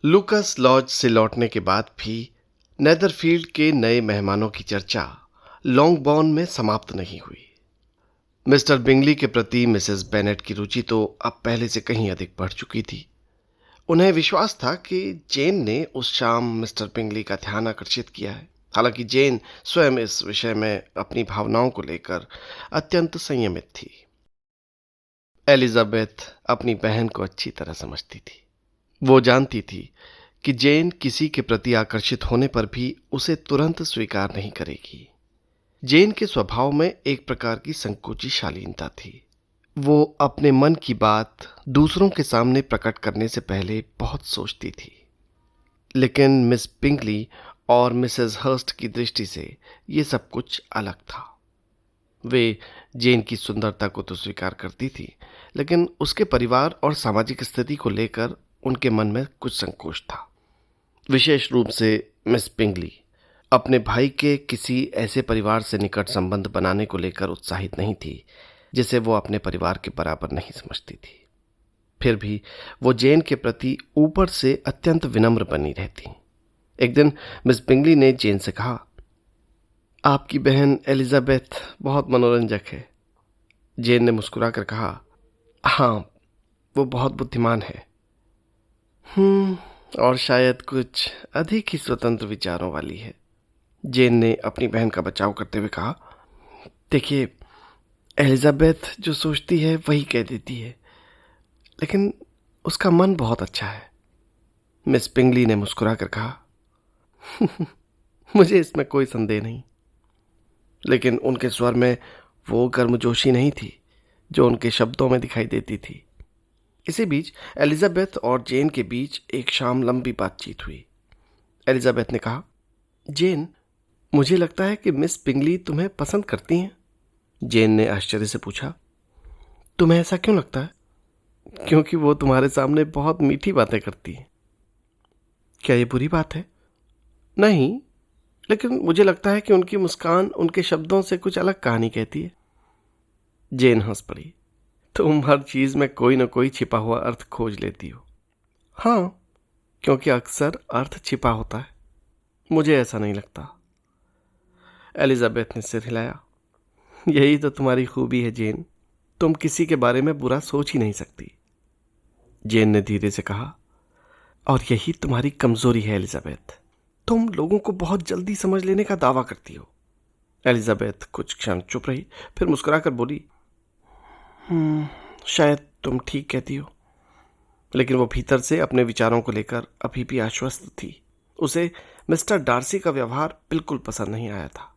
Lucas laws से लौटने के बाद भी नेदरफील्ड के नए मेहमानों की चर्चा लॉन्गबॉर्न में समाप्त नहीं हुई। मिस्टर बिंगली के प्रति मिसेस बेनेट की रुचि तो अब पहले से कहीं अधिक बढ़ चुकी थी। उन्हें विश्वास था कि जेन ने उस शाम मिस्टर बिंगली का ध्यान आकर्षित किया है। हालांकि जेन स्वयं इस विषय में अपनी भावनाओं को लेकर अत्यंत संयमित थी। एलिजाबेथ अपनी बहन को अच्छी तरह समझती थी। वो जानती थी कि जेन किसी के प्रति आकर्षित होने पर भी उसे तुरंत स्वीकार नहीं करेगी। जेन के स्वभाव में एक प्रकार की संकोची शालीनता थी। वो अपने मन की बात दूसरों के सामने प्रकट करने से पहले बहुत सोचती थी। लेकिन मिस पिंगली और मिसेस हर्स्ट की दृष्टि से ये सब कुछ अलग था। वे जेन की सुंदरता को तो स्वीकार करती थी, लेकिन उसके परिवार और सामाजिक स्थिति को लेकर उनके मन में कुछ संकोच था। विशेष रूप से मिस पिंगली अपने भाई के किसी ऐसे परिवार से निकट संबंध बनाने को लेकर उत्साहित नहीं थी जिसे वो अपने परिवार के बराबर नहीं समझती थी। फिर भी वो जेन के प्रति ऊपर से अत्यंत विनम्र बनी रहती। एक दिन मिस पिंगली ने जेन से कहा, आपकी बहन एलिजाबेथ बहुत मनोरंजक है। जेन ने मुस्कुराकर कहा, हाँ, वो बहुत बुद्धिमान है। और शायद कुछ अधिक ही स्वतंत्र विचारों वाली है। जेन ने अपनी बहन का बचाव करते हुए कहा, देखिए, एलिजाबेथ जो सोचती है वही कह देती है, लेकिन उसका मन बहुत अच्छा है। मिस पिंगली ने मुस्कुराकर कहा, मुझे इसमें कोई संदेह नहीं। लेकिन उनके स्वर में वो गर्मजोशी नहीं थी जो उनके शब्दों में दिखाई देती थी। इसी बीच एलिजाबेथ और जेन के बीच एक शाम लंबी बातचीत हुई। एलिजाबेथ ने कहा, जेन, मुझे लगता है कि मिस पिंगली तुम्हें पसंद करती हैं। जेन ने आश्चर्य से पूछा, तुम्हें ऐसा क्यों लगता है? क्योंकि वो तुम्हारे सामने बहुत मीठी बातें करती है। क्या ये बुरी बात है? नहीं, लेकिन मुझे लगता है कि उनकी मुस्कान उनके शब्दों से कुछ अलग कहानी कहती है। जेन हंस पड़ी, तुम हर चीज में कोई ना कोई छिपा हुआ अर्थ खोज लेती हो। हाँ, क्योंकि अक्सर अर्थ छिपा होता है। मुझे ऐसा नहीं लगता। एलिजाबेथ ने सिर हिलाया, यही तो तुम्हारी खूबी है जेन, तुम किसी के बारे में बुरा सोच ही नहीं सकती। जेन ने धीरे से कहा, और यही तुम्हारी कमजोरी है एलिजाबेथ, तुम लोगों को बहुत जल्दी समझ लेने का दावा करती हो। एलिजाबेथ कुछ क्षण चुप रही, फिर मुस्कुराकर बोली, शायद तुम ठीक कहती हो। लेकिन वो भीतर से अपने विचारों को लेकर अभी भी आश्वस्त थी। उसे मिस्टर डार्सी का व्यवहार बिल्कुल पसंद नहीं आया था।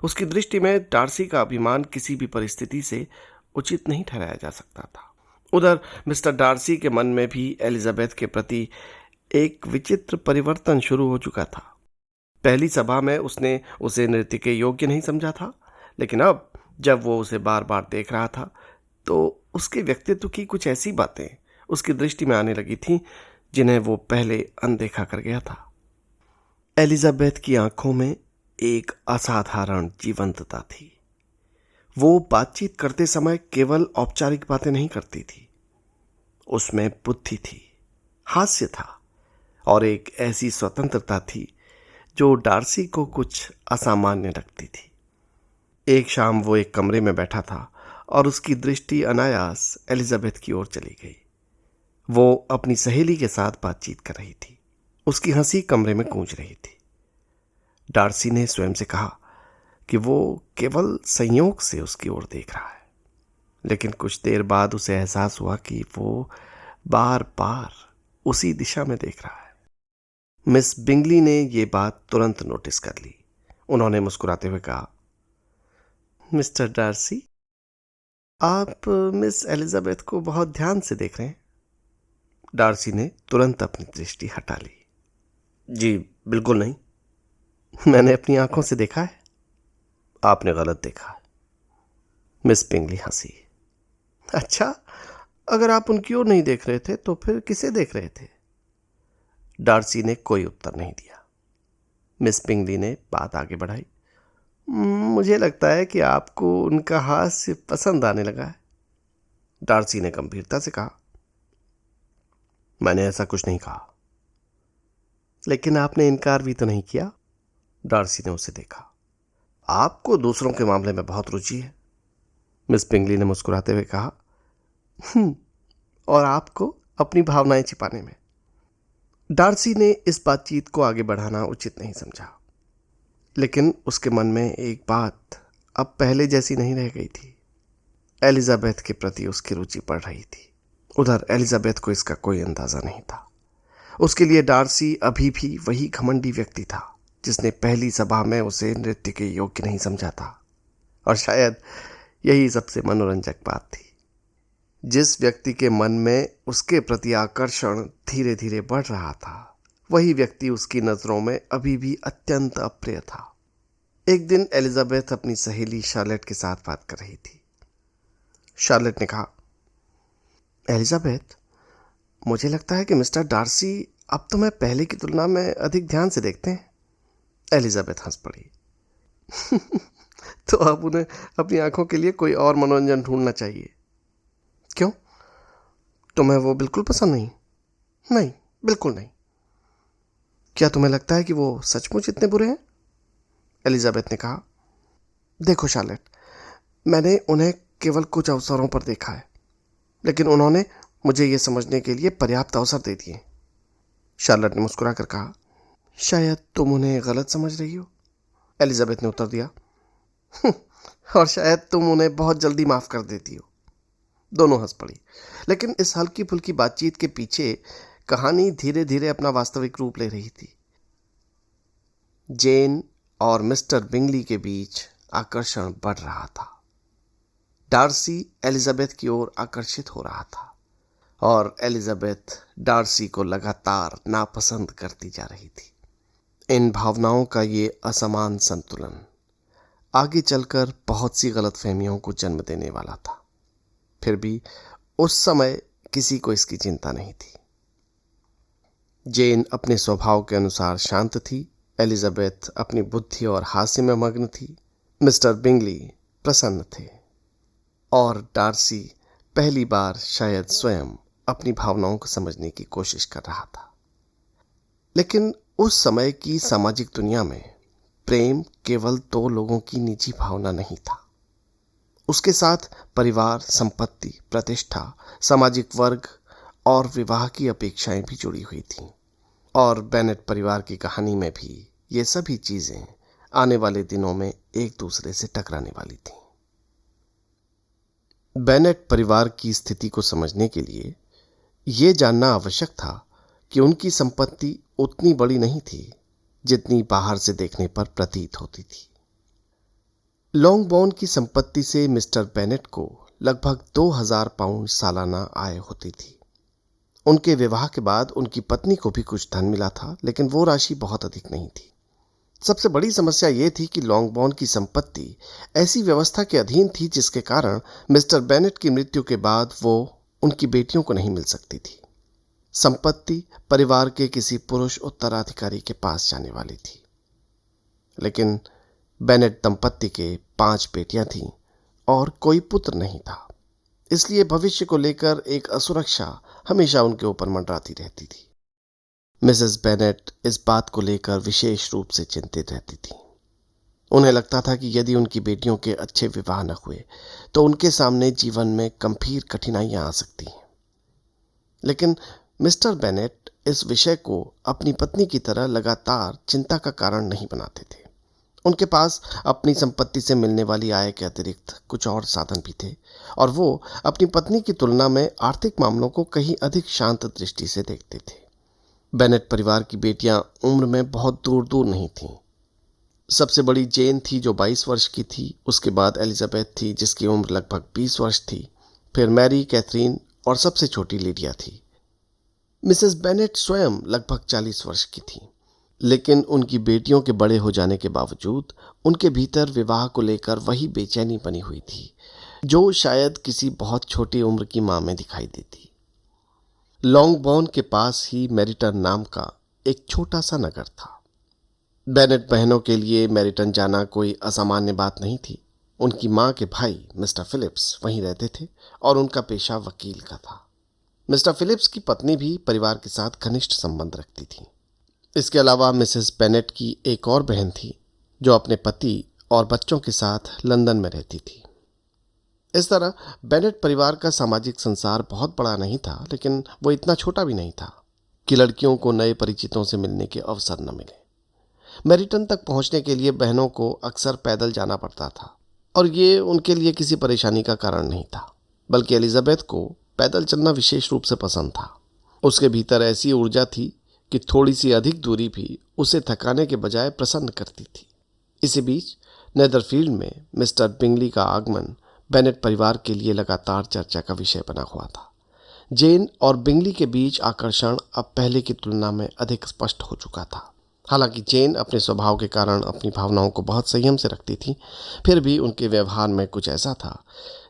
उसकी दृष्टि में डार्सी का अभिमान किसी भी परिस्थिति से उचित नहीं ठहराया जा सकता था। उधर मिस्टर डार्सी के मन में भी एलिजाबेथ के प्रति एक विचित्र परिवर्तन शुरू हो चुका था। पहली सभा में उसने उसे नृत्य के योग्य नहीं समझा था, लेकिन अब जब वो उसे बार बार देख रहा था तो उसके व्यक्तित्व की कुछ ऐसी बातें उसकी दृष्टि में आने लगी थीं जिन्हें वो पहले अनदेखा कर गया था। एलिजाबेथ की आंखों में एक असाधारण जीवंतता थी। वो बातचीत करते समय केवल औपचारिक बातें नहीं करती थी। उसमें बुद्धि थी, हास्य था और एक ऐसी स्वतंत्रता थी जो डार्सी को कुछ असामान्य लगती थी। एक शाम वो एक कमरे में बैठा था और उसकी दृष्टि अनायास एलिजाबेथ की ओर चली गई। वो अपनी सहेली के साथ बातचीत कर रही थी। उसकी हंसी कमरे में गूंज रही थी। डार्सी ने स्वयं से कहा कि वो केवल संयोग से उसकी ओर देख रहा है, लेकिन कुछ देर बाद उसे एहसास हुआ कि वो बार बार उसी दिशा में देख रहा है। मिस बिंगली ने ये बात तुरंत नोटिस कर ली। उन्होंने मुस्कुराते हुए कहा, मिस्टर डार्सी, आप मिस एलिजाबेथ को बहुत ध्यान से देख रहे हैं। डार्सी ने तुरंत अपनी दृष्टि हटा ली। जी बिल्कुल नहीं, मैंने अपनी आंखों से देखा है। आपने गलत देखा है। मिस पिंगली हंसी। अच्छा, अगर आप उनकी ओर नहीं देख रहे थे तो फिर किसे देख रहे थे? डार्सी ने कोई उत्तर नहीं दिया। मिस पिंगली ने बात आगे बढ़ाई, मुझे लगता है कि आपको उनका हास्य पसंद आने लगा है। डार्सी ने गंभीरता से कहा, मैंने ऐसा कुछ नहीं कहा। लेकिन आपने इनकार भी तो नहीं किया। डार्सी ने उसे देखा। आपको दूसरों के मामले में बहुत रुचि है, मिस बिंगली ने मुस्कुराते हुए कहा। और आपको अपनी भावनाएं छिपाने में। डार्सी ने इस बातचीत को आगे बढ़ाना उचित नहीं समझा, लेकिन उसके मन में एक बात अब पहले जैसी नहीं रह गई थी। एलिजाबेथ के प्रति उसकी रुचि बढ़ रही थी। उधर एलिजाबेथ को इसका कोई अंदाजा नहीं था। उसके लिए डार्सी अभी भी वही घमंडी व्यक्ति था जिसने पहली सभा में उसे नृत्य के योग्य नहीं समझा था। और शायद यही सबसे मनोरंजक बात थी। जिस व्यक्ति के मन में उसके प्रति आकर्षण धीरे धीरे बढ़ रहा था, वही व्यक्ति उसकी नजरों में अभी भी अत्यंत अप्रिय था। एक दिन एलिजाबेथ अपनी सहेली शार्लेट के साथ बात कर रही थी। शार्लेट ने कहा, एलिजाबेथ, मुझे लगता है कि मिस्टर डार्सी अब तो मैं पहले की तुलना में अधिक ध्यान से देखते हैं। एलिजाबेथ हंस पड़ी। तो अब उन्हें अपनी आंखों के लिए कोई और मनोरंजन ढूंढना चाहिए। क्यों? तुम्हें वो बिल्कुल पसंद नहीं? नहीं, बिल्कुल नहीं। क्या तुम्हें लगता है कि वो सचमुच इतने बुरे हैं? एलिजाबेथ ने कहा, देखो शार्लेट, मैंने उन्हें केवल कुछ अवसरों पर देखा है, लेकिन उन्होंने मुझे ये समझने के लिए पर्याप्त अवसर दे दिए। शार्लेट ने मुस्कुरा कर कहा, शायद तुम उन्हें गलत समझ रही हो। एलिजाबेथ ने उत्तर दिया, और शायद तुम उन्हें बहुत जल्दी माफ कर देती हो। दोनों हंस पड़ी, लेकिन इस हल्की फुल्की बातचीत के पीछे कहानी धीरे धीरे अपना वास्तविक रूप ले रही थी। जेन और मिस्टर बिंगली के बीच आकर्षण बढ़ रहा था। डार्सी एलिजाबेथ की ओर आकर्षित हो रहा था और एलिजाबेथ डार्सी को लगातार नापसंद करती जा रही थी। इन भावनाओं का ये असमान संतुलन आगे चलकर बहुत सी गलतफहमियों को जन्म देने वाला था। फिर भी उस समय किसी को इसकी चिंता नहीं थी। जेन अपने स्वभाव के अनुसार शांत थी, एलिजाबेथ अपनी बुद्धि और हास्य में मग्न थी, मिस्टर बिंगली प्रसन्न थे और डार्सी पहली बार शायद स्वयं अपनी भावनाओं को समझने की कोशिश कर रहा था। लेकिन उस समय की सामाजिक दुनिया में प्रेम केवल दो लोगों की निजी भावना नहीं था। उसके साथ परिवार, संपत्ति, प्रतिष्ठा, सामाजिक वर्ग और विवाह की अपेक्षाएं भी जुड़ी हुई थीं। और बेनेट परिवार की कहानी में भी ये सभी चीजें आने वाले दिनों में एक दूसरे से टकराने वाली थीं। बेनेट परिवार की स्थिति को समझने के लिए ये जानना आवश्यक था कि उनकी संपत्ति उतनी बड़ी नहीं थी जितनी बाहर से देखने पर प्रतीत होती थी। लॉन्गबोर्न की संपत्ति से मिस्टर बेनेट को लगभग 2000 पाउंड सालाना आय होती थी। उनके विवाह के बाद उनकी पत्नी को भी कुछ धन मिला था, लेकिन वो राशि बहुत अधिक नहीं थी। सबसे बड़ी समस्या ये थी कि लॉन्गबोर्न की संपत्ति ऐसी व्यवस्था के अधीन थी जिसके कारण मिस्टर बेनेट की मृत्यु के बाद वो उनकी बेटियों को नहीं मिल सकती थी। संपत्ति परिवार के किसी पुरुष उत्तराधिकारी के पास जाने वाली थी, लेकिन बेनेट दंपत्ति के 5 बेटियां थीं और कोई पुत्र नहीं था। इसलिए भविष्य को लेकर एक असुरक्षा हमेशा उनके ऊपर मंडराती रहती थी। मिसेस बेनेट इस बात को लेकर विशेष रूप से चिंतित रहती थी। उन्हें लगता था कि यदि उनकी बेटियों के अच्छे विवाह न हुए तो उनके सामने जीवन में गंभीर कठिनाइयां आ सकती हैं। लेकिन मिस्टर बेनेट इस विषय को अपनी पत्नी की तरह लगातार चिंता का कारण नहीं बनाते थे। उनके पास अपनी संपत्ति से मिलने वाली आय के अतिरिक्त कुछ और साधन भी थे और वो अपनी पत्नी की तुलना में आर्थिक मामलों को कहीं अधिक शांत दृष्टि से देखते थे। बेनेट परिवार की बेटियां उम्र में बहुत दूर दूर नहीं थीं। सबसे बड़ी जेन थी जो 22 वर्ष की थी, उसके बाद एलिजाबेथ थी जिसकी उम्र लगभग 20 वर्ष थी, फिर मैरी, कैथरीन और सबसे छोटी लिडिया थी। मिसेस बेनेट स्वयं लगभग 40 वर्ष की थी, लेकिन उनकी बेटियों के बड़े हो जाने के बावजूद उनके भीतर विवाह को लेकर वही बेचैनी बनी हुई थी जो शायद किसी बहुत छोटी उम्र की मां में दिखाई देती। लॉन्गबोर्न के पास ही मेरिटन नाम का एक छोटा सा नगर था। बेनेट बहनों के लिए मेरिटन जाना कोई असामान्य बात नहीं थी। उनकी मां के भाई मिस्टर फिलिप्स वहीं रहते थे और उनका पेशा वकील का था। मिस्टर फिलिप्स की पत्नी भी परिवार के साथ घनिष्ठ संबंध रखती थी। इसके अलावा मिसेस बेनेट की एक और बहन थी जो अपने पति और बच्चों के साथ लंदन में रहती थी। इस तरह बेनेट परिवार का सामाजिक संसार बहुत बड़ा नहीं था, लेकिन वो इतना छोटा भी नहीं था कि लड़कियों को नए परिचितों से मिलने के अवसर न मिले। मैरिटन तक पहुंचने के लिए बहनों को अक्सर पैदल जाना पड़ता था और ये उनके लिए किसी परेशानी का कारण नहीं था, बल्कि एलिजाबेथ को पैदल चलना विशेष रूप से पसंद था। उसके भीतर ऐसी ऊर्जा थी कि थोड़ी सी अधिक दूरी भी उसे थकाने के बजाय प्रसन्न करती थी। इसी बीच नेदरफील्ड में मिस्टर बिंगली का आगमन बेनेट परिवार के लिए लगातार चर्चा का विषय बना हुआ था। जेन और बिंगली के बीच आकर्षण अब पहले की तुलना में अधिक स्पष्ट हो चुका था। हालांकि जेन अपने स्वभाव के कारण अपनी भावनाओं को बहुत संयम से रखती थी, फिर भी उनके व्यवहार में कुछ ऐसा था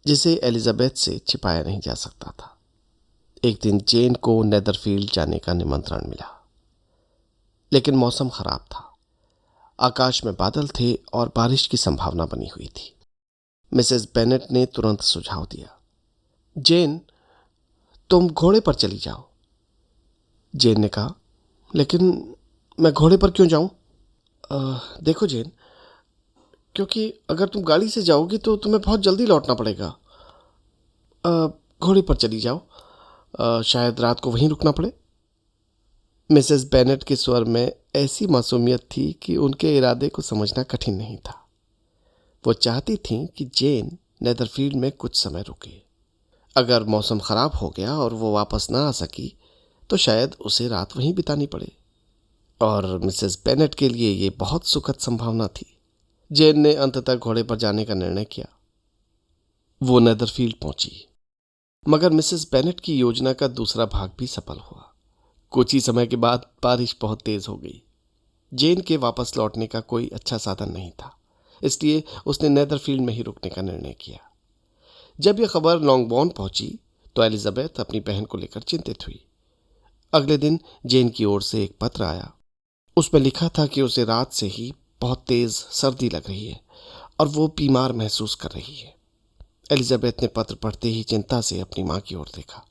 जिसे एलिजाबेथ से छिपाया नहीं जा सकता था। एक दिन जेन को नेदरफील्ड जाने का निमंत्रण मिला, लेकिन मौसम खराब था। आकाश में बादल थे और बारिश की संभावना बनी हुई थी। मिसेस बेनेट ने तुरंत सुझाव दिया, जेन, तुम घोड़े पर चली जाओ। जेन ने कहा, लेकिन मैं घोड़े पर क्यों जाऊं? देखो जेन, क्योंकि अगर तुम गाड़ी से जाओगी तो तुम्हें बहुत जल्दी लौटना पड़ेगा। घोड़े पर चली जाओ, शायद रात को वहीं रुकना पड़े। मिसेस बेनेट के स्वर में ऐसी मासूमियत थी कि उनके इरादे को समझना कठिन नहीं था। वो चाहती थीं कि जेन नेदरफील्ड में कुछ समय रुके। अगर मौसम खराब हो गया और वो वापस ना आ सकी तो शायद उसे रात वहीं बितानी पड़े, और मिसेस बेनेट के लिए ये बहुत सुखद संभावना थी। जेन ने अंततः घोड़े पर जाने का निर्णय किया। वो नेदरफील्ड पहुंची, मगर मिसेस बेनेट की योजना का दूसरा भाग भी सफल हुआ। कुछ ही समय के बाद बारिश बहुत तेज हो गई। जेन के वापस लौटने का कोई अच्छा साधन नहीं था, इसलिए उसने नेदरफील्ड में ही रुकने का निर्णय किया। जब यह खबर लॉन्गबॉर्न पहुंची तो एलिजाबेथ अपनी बहन को लेकर चिंतित हुई। अगले दिन जेन की ओर से एक पत्र आया। उसमें लिखा था कि उसे रात से ही बहुत तेज सर्दी लग रही है और वो बीमार महसूस कर रही है। एलिजाबेथ ने पत्र पढ़ते ही चिंता से अपनी मां की ओर देखा।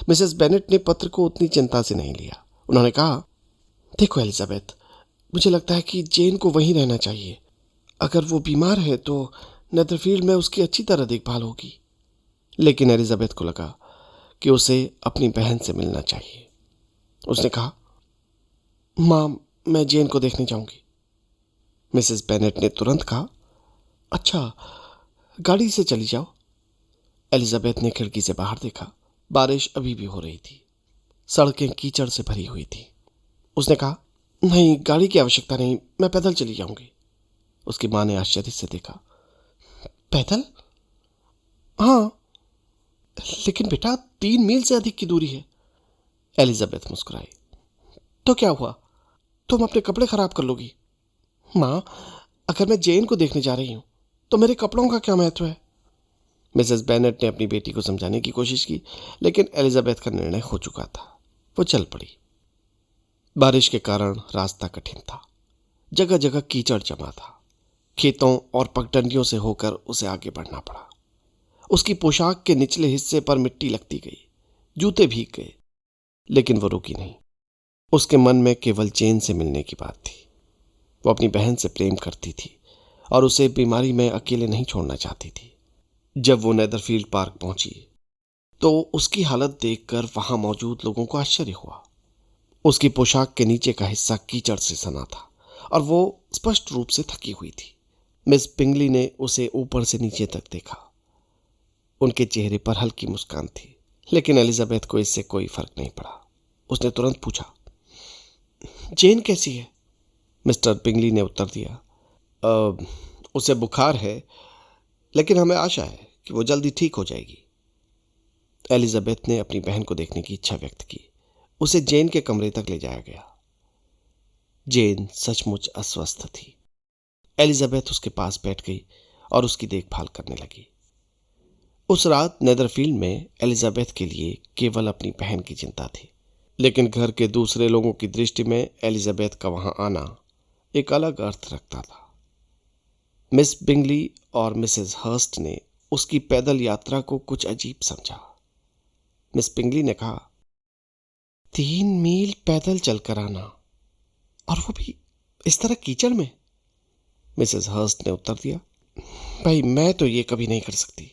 मिसेस बेनेट ने पत्र को उतनी चिंता से नहीं लिया। उन्होंने कहा, देखो एलिजाबेथ, मुझे लगता है कि जेन को वहीं रहना चाहिए। अगर वो बीमार है तो नेदरफील्ड में उसकी अच्छी तरह देखभाल होगी। लेकिन एलिजाबेथ को लगा कि उसे अपनी बहन से मिलना चाहिए। उसने कहा, मां, मैं जेन को देखने जाऊंगी। मिसेस बेनेट ने तुरंत कहा, अच्छा, गाड़ी से चली जाओ। एलिजाबेथ ने खिड़की से बाहर देखा। बारिश अभी भी हो रही थी। सड़कें कीचड़ से भरी हुई थी। उसने कहा, नहीं, गाड़ी की आवश्यकता नहीं, मैं पैदल चली जाऊंगी। उसकी मां ने आश्चर्य से देखा। पैदल? हाँ, लेकिन बेटा 3 मील से अधिक की दूरी है। एलिजाबेथ मुस्कुराई। तो क्या हुआ, तुम अपने कपड़े खराब कर लोगी। मां, अगर मैं जेन को देखने जा रही हूं तो मेरे कपड़ों का क्या महत्व है? मिसेस बेनेट ने अपनी बेटी को समझाने की कोशिश की, लेकिन एलिजाबेथ का निर्णय हो चुका था। वो चल पड़ी। बारिश के कारण रास्ता कठिन था। जगह जगह कीचड़ जमा था। खेतों और पगडंडियों से होकर उसे आगे बढ़ना पड़ा। उसकी पोशाक के निचले हिस्से पर मिट्टी लगती गई, जूते भीग गए, लेकिन वो रुकी नहीं। उसके मन में केवल जेन से मिलने की बात थी। वो अपनी बहन से प्रेम करती थी और उसे बीमारी में अकेले नहीं छोड़ना चाहती थी। जब वो नेदरफील्ड पार्क पहुंची तो उसकी हालत देखकर वहां मौजूद लोगों को आश्चर्य हुआ। उसकी पोशाक के नीचे का हिस्सा कीचड़ से सना था और वो स्पष्ट रूप से थकी हुई थी। मिस बिंगली ने उसे ऊपर से नीचे तक देखा। उनके चेहरे पर हल्की मुस्कान थी, लेकिन एलिजाबेथ को इससे कोई फर्क नहीं पड़ा। उसने तुरंत पूछा, जेन कैसी है? मिस्टर बिंगली ने उत्तर दिया, उसे बुखार है, लेकिन हमें आशा है कि वो जल्दी ठीक हो जाएगी। एलिजाबेथ ने अपनी बहन को देखने की इच्छा व्यक्त की। उसे जेन के कमरे तक ले जाया गया। जेन सचमुच अस्वस्थ थी। एलिजाबेथ उसके पास बैठ गई और उसकी देखभाल करने लगी। उस रात नेदरफील्ड में एलिजाबेथ के लिए केवल अपनी बहन की चिंता थी, लेकिन घर के दूसरे लोगों की दृष्टि में एलिजाबेथ का वहां आना एक अलग अर्थ रखता था। मिस बिंगली और मिसेस हर्स्ट ने उसकी पैदल यात्रा को कुछ अजीब समझा। मिस बिंगली ने कहा, 3 मील पैदल चलकर आना, और वो भी इस तरह कीचड़ में। मिसेस हर्स्ट ने उत्तर दिया, भाई मैं तो ये कभी नहीं कर सकती।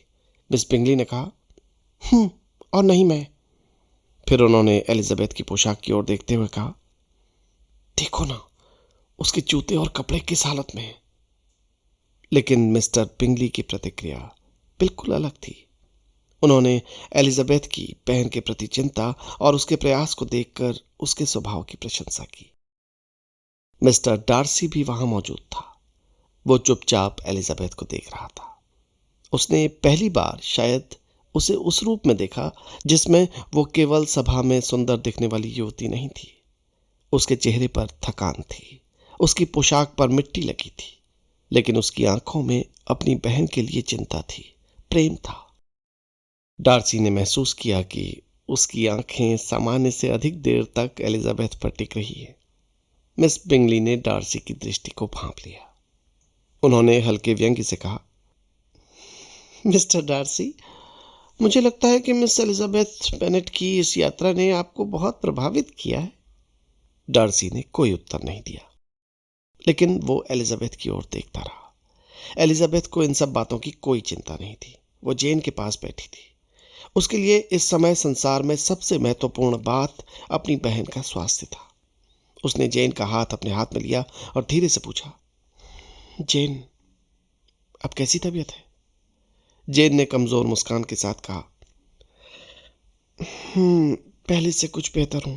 मिस बिंगली ने कहा, और नहीं मैं। फिर उन्होंने एलिजाबेथ की पोशाक की ओर देखते हुए कहा, देखो ना, उसके जूते और कपड़े किस हालत में हैं। लेकिन मिस्टर बिंगली की प्रतिक्रिया बिल्कुल अलग थी। उन्होंने एलिजाबेथ की बहन के प्रति चिंता और उसके प्रयास को देखकर उसके स्वभाव की प्रशंसा की। मिस्टर डार्सी भी वहां मौजूद था। वो चुपचाप एलिजाबेथ को देख रहा था। उसने पहली बार शायद उसे उस रूप में देखा जिसमें वो केवल सभा में सुंदर दिखने वाली युवती नहीं थी। उसके चेहरे पर थकान थी, उसकी पोशाक पर मिट्टी लगी थी, लेकिन उसकी आंखों में अपनी बहन के लिए चिंता थी, प्रेम था। डार्सी ने महसूस किया कि उसकी आंखें सामान्य से अधिक देर तक एलिजाबेथ पर टिक रही है। मिस बिंगली ने डार्सी की दृष्टि को भांप लिया। उन्होंने हल्के व्यंग्य से कहा, मिस्टर डार्सी, मुझे लगता है कि मिस एलिजाबेथ बेनेट की इस यात्रा ने आपको बहुत प्रभावित किया है। डार्सी ने कोई उत्तर नहीं दिया, लेकिन वो एलिजाबेथ की ओर देखता रहा। एलिजाबेथ को इन सब बातों की कोई चिंता नहीं थी। वो जेन के पास बैठी थी। उसके लिए इस समय संसार में सबसे महत्वपूर्ण बात अपनी बहन का स्वास्थ्य था। उसने जेन का हाथ अपने हाथ में लिया और धीरे से पूछा, जेन, अब कैसी तबीयत है? जेन ने कमजोर मुस्कान के साथ कहा, पहले से कुछ बेहतर हूं।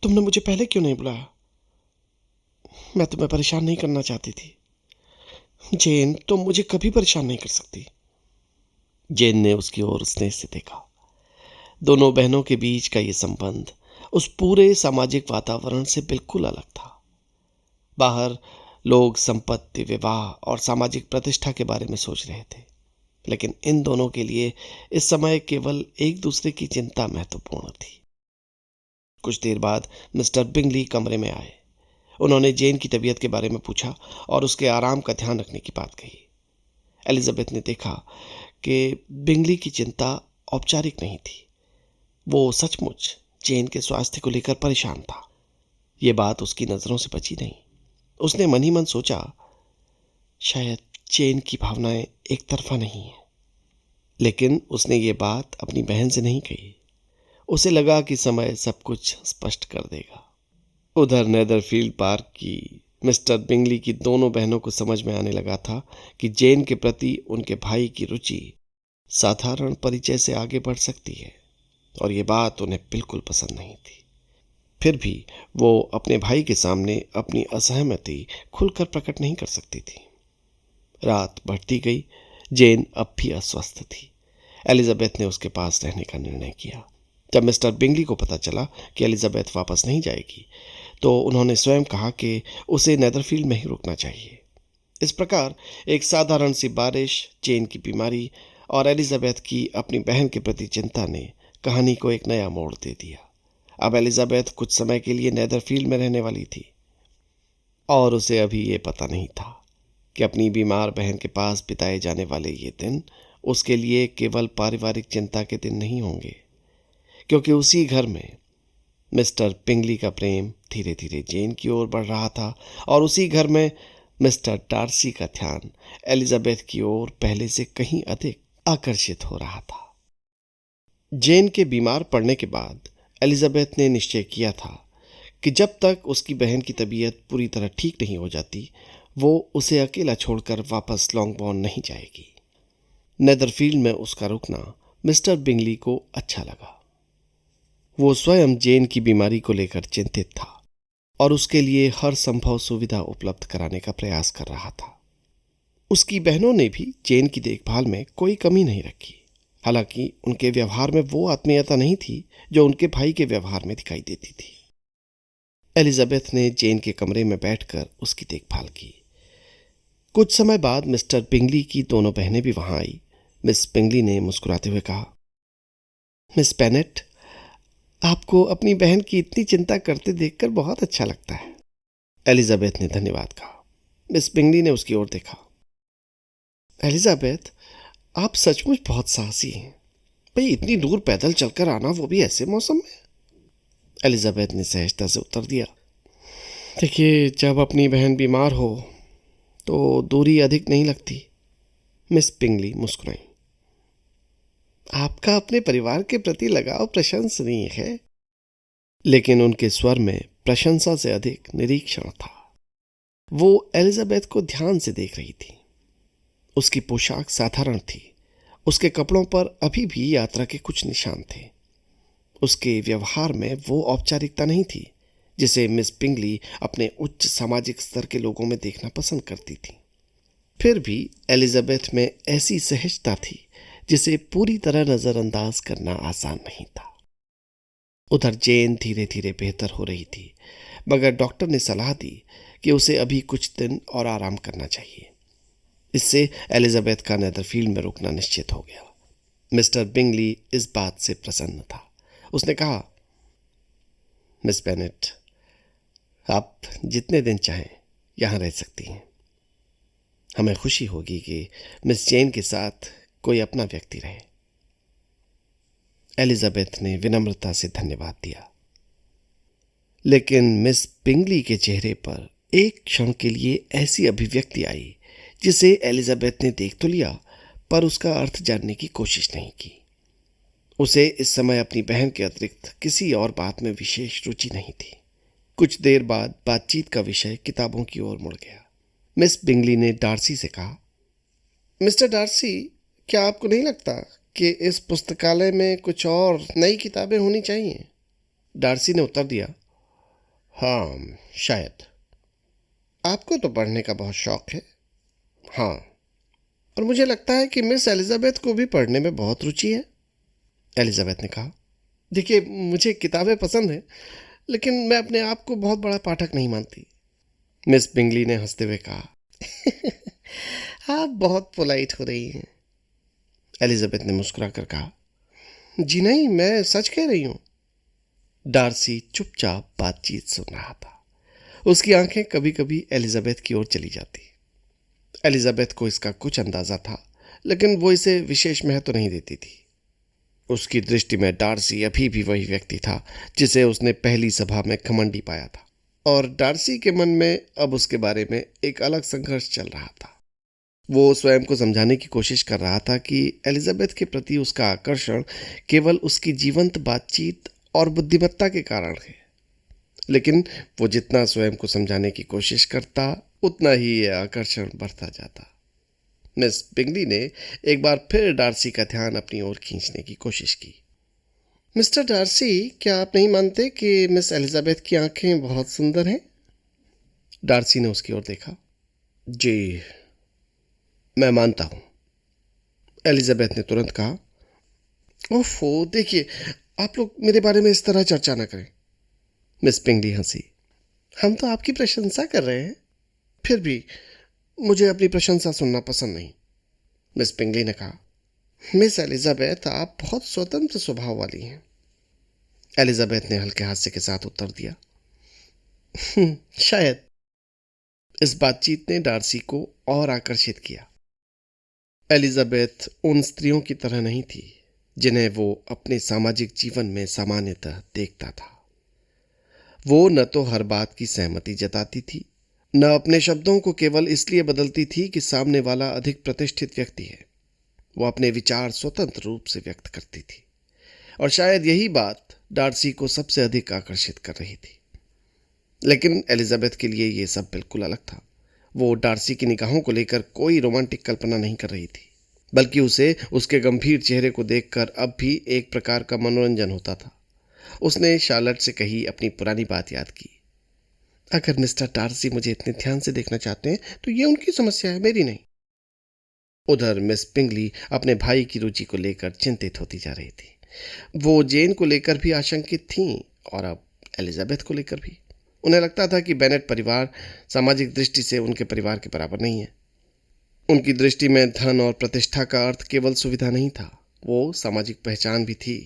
तुमने मुझे पहले क्यों नहीं बुलाया? मैं तुम्हें परेशान नहीं करना चाहती थी। जेन, तुम मुझे कभी परेशान नहीं कर सकती। जेन ने उसकी ओर स्नेह से देखा। दोनों बहनों के बीच का ये संबंध उस पूरे सामाजिक वातावरण से बिल्कुल अलग था। बाहर लोग संपत्ति, विवाह और सामाजिक प्रतिष्ठा के बारे में सोच रहे थे, लेकिन इन दोनों के लिए इस समय केवल एक दूसरे की चिंता महत्वपूर्ण थी। कुछ देर बाद मिस्टर बिंगली कमरे में आए। उन्होंने जेन की तबीयत के बारे में पूछा और उसके आराम का ध्यान रखने की बात कही। एलिजाबेथ ने देखा कि बिंगली की चिंता औपचारिक नहीं थी। वो सचमुच जेन के स्वास्थ्य को लेकर परेशान था। ये बात उसकी नजरों से बची नहीं। उसने मन ही मन सोचा, शायद जेन की भावनाएं एक तरफा नहीं है। लेकिन उसने ये बात अपनी बहन से नहीं कही। उसे लगा कि समय सब कुछ स्पष्ट कर देगा। उधर नेदरफील्ड पार्क की मिस्टर बिंगली की दोनों बहनों को समझ में आने लगा था कि जेन के प्रति उनके भाई की रुचि साधारण परिचय से आगे बढ़ सकती है, और ये बात उन्हें बिल्कुल पसंद नहीं थी। फिर भी वो अपने भाई के सामने अपनी असहमति खुलकर प्रकट नहीं कर सकती थी। रात बढ़ती गई। जेन अब भी अस्वस्थ थी। एलिजाबेथ ने उसके पास रहने का निर्णय किया। जब मिस्टर बिंगली को पता चला कि एलिजाबेथ वापस नहीं जाएगी, तो उन्होंने स्वयं कहा कि उसे नेदरफील्ड में ही रुकना चाहिए। इस प्रकार एक साधारण सी बारिश, जेन की बीमारी और एलिजाबेथ की अपनी बहन के प्रति चिंता ने कहानी को एक नया मोड़ दे दिया। अब एलिजाबेथ कुछ समय के लिए नेदरफील्ड में रहने वाली थी, और उसे अभी ये पता नहीं था कि अपनी बीमार बहन के पास बिताए जाने वाले ये दिन उसके लिए केवल पारिवारिक चिंता के दिन नहीं होंगे, क्योंकि उसी घर में मिस्टर बिंगली का प्रेम धीरे धीरे जेन की ओर बढ़ रहा था, और उसी घर में मिस्टर डार्सी का ध्यान एलिजाबेथ की ओर पहले से कहीं अधिक आकर्षित हो रहा था। जेन के बीमार पड़ने के बाद एलिजाबेथ ने निश्चय किया था कि जब तक उसकी बहन की तबीयत पूरी तरह ठीक नहीं हो जाती, वो उसे अकेला छोड़कर वापस लॉन्गबॉर्न नहीं जाएगी। नेदरफील्ड में उसका रुकना मिस्टर बिंगली को अच्छा लगा। वो स्वयं जेन की बीमारी को लेकर चिंतित था और उसके लिए हर संभव सुविधा उपलब्ध कराने का प्रयास कर रहा था। उसकी बहनों ने भी जेन की देखभाल में कोई कमी नहीं रखी। हालांकि उनके व्यवहार में वो आत्मीयता नहीं थी जो उनके भाई के व्यवहार में दिखाई देती थी। एलिजाबेथ ने जेन के कमरे में बैठकर उसकी देखभाल की। कुछ समय बाद मिस्टर बिंगली की दोनों बहनें भी वहां आई। मिस बिंगली ने मुस्कुराते हुए कहा, मिस बेनेट, आपको अपनी बहन की इतनी चिंता करते देखकर बहुत अच्छा लगता है। एलिजाबेथ ने धन्यवाद कहा। मिस बिंगली ने उसकी ओर देखा। एलिजाबेथ, आप सचमुच बहुत साहसी हैं। भाई, इतनी दूर पैदल चलकर आना, वो भी ऐसे मौसम में। एलिजाबेथ ने सहजता से उत्तर दिया, देखिए, जब अपनी बहन बीमार हो तो दूरी अधिक नहीं लगती। मिस पिंगली मुस्कुराई। आपका अपने परिवार के प्रति लगाव प्रशंसनीय है, लेकिन उनके स्वर में प्रशंसा से अधिक निरीक्षण था। वो एलिजाबेथ को ध्यान से देख रही थी। उसकी पोशाक साधारण थी। उसके कपड़ों पर अभी भी यात्रा के कुछ निशान थे। उसके व्यवहार में वो औपचारिकता नहीं थी जिसे मिस पिंगली अपने उच्च सामाजिक स्तर के लोगों में देखना पसंद करती थी। फिर भी एलिजाबेथ में ऐसी सहजता थी जिसे पूरी तरह नजरअंदाज करना आसान नहीं था। उधर जेन धीरे धीरे बेहतर हो रही थी, मगर डॉक्टर ने सलाह दी कि उसे अभी कुछ दिन और आराम करना चाहिए। इससे एलिजाबेथ का नेदरफील्ड में रुकना निश्चित हो गया। मिस्टर बिंगली इस बात से प्रसन्न था। उसने कहा, मिस बेनेट, आप जितने दिन चाहें यहां रह सकती हैं। हमें खुशी होगी कि मिस जेन के साथ कोई अपना व्यक्ति रहे। एलिजाबेथ ने विनम्रता से धन्यवाद दिया, लेकिन मिस पिंगली के चेहरे पर एक क्षण के लिए ऐसी अभिव्यक्ति आई जिसे एलिजाबेथ ने देख तो लिया, पर उसका अर्थ जानने की कोशिश नहीं की। उसे इस समय अपनी बहन के अतिरिक्त किसी और बात में विशेष रुचि नहीं थी। कुछ देर बाद बातचीत का विषय किताबों की ओर मुड़ गया। मिस बिंगली ने डार्सी से कहा, मिस्टर डार्सी, क्या आपको नहीं लगता कि इस पुस्तकालय में कुछ और नई किताबें होनी चाहिए? डार्सी ने उत्तर दिया, हाँ, शायद। आपको तो पढ़ने का बहुत शौक है। हाँ, और मुझे लगता है कि मिस एलिजाबेथ को भी पढ़ने में बहुत रुचि है। एलिजाबेथ ने कहा, देखिए, मुझे किताबें पसंद हैं, लेकिन मैं अपने आप को बहुत बड़ा पाठक नहीं मानती। मिस बिंगली ने हंसते हुए कहा, आप बहुत पोलाइट हो रही हैं। एलिजाबेथ ने मुस्कुरा कर कहा, जी नहीं, मैं सच कह रही हूं। डार्सी चुपचाप बातचीत सुन रहा था। उसकी आंखें कभी कभी एलिजाबेथ की ओर चली जाती। एलिजाबेथ को इसका कुछ अंदाजा था, लेकिन वो इसे विशेष महत्व नहीं देती थी। उसकी दृष्टि में डार्सी अभी भी वही व्यक्ति था जिसे उसने पहली सभा में घमंडी पाया था, और डार्सी के मन में अब उसके बारे में एक अलग संघर्ष चल रहा था। वो स्वयं को समझाने की कोशिश कर रहा था कि एलिजाबेथ के प्रति उसका आकर्षण केवल उसकी जीवंत बातचीत और बुद्धिमत्ता के कारण है, लेकिन वो जितना स्वयं को समझाने की कोशिश करता, उतना ही यह आकर्षण बढ़ता जाता। मिस बिंगली ने एक बार फिर डार्सी का ध्यान अपनी ओर खींचने की कोशिश की। मिस्टर डार्सी, क्या आप नहीं मानते कि मिस एलिजाबेथ की आंखें बहुत सुंदर हैं? डार्सी ने उसकी ओर देखा। जी, मैं मानता हूं, एलिजाबेथ ने तुरंत कहा। ओफो, देखिए, आप लोग मेरे बारे में इस तरह चर्चा न करें। मिस पिंगली हंसी। हम तो आपकी प्रशंसा कर रहे हैं। फिर भी मुझे अपनी प्रशंसा सुनना पसंद नहीं, मिस पिंगली ने कहा। मिस एलिजाबेथ, आप बहुत स्वतंत्र स्वभाव वाली हैं। एलिजाबेथ ने हल्के हास्य के साथ उत्तर दिया, शायद। इस बातचीत ने डार्सी को और आकर्षित किया। एलिजाबेथ उन स्त्रियों की तरह नहीं थी जिन्हें वो अपने सामाजिक जीवन में सामान्यतः देखता था। वो न तो हर बात की सहमति जताती थी, न अपने शब्दों को केवल इसलिए बदलती थी कि सामने वाला अधिक प्रतिष्ठित व्यक्ति है। वो अपने विचार स्वतंत्र रूप से व्यक्त करती थी, और शायद यही बात डार्सी को सबसे अधिक आकर्षित कर रही थी। लेकिन एलिजाबेथ के लिए ये सब बिल्कुल अलग था। वो डार्सी की निगाहों को लेकर कोई रोमांटिक कल्पना नहीं कर रही थी, बल्कि उसे उसके गंभीर चेहरे को देखकर अब भी एक प्रकार का मनोरंजन होता था। उसने शार्लेट से कही अपनी पुरानी बात याद की। अगर मिस्टर डार्सी मुझे इतने ध्यान से देखना चाहते हैं तो ये उनकी समस्या है, मेरी नहीं। उधर मिस पिंगली अपने भाई की रुचि को लेकर चिंतित होती जा रही थी। वो जेन को लेकर भी आशंकित थीं, और अब एलिजाबेथ को लेकर भी। उन्हें लगता था कि बेनेट परिवार सामाजिक दृष्टि से उनके परिवार के बराबर नहीं है। उनकी दृष्टि में धन और प्रतिष्ठा का अर्थ केवल सुविधा नहीं था, वो सामाजिक पहचान भी थी।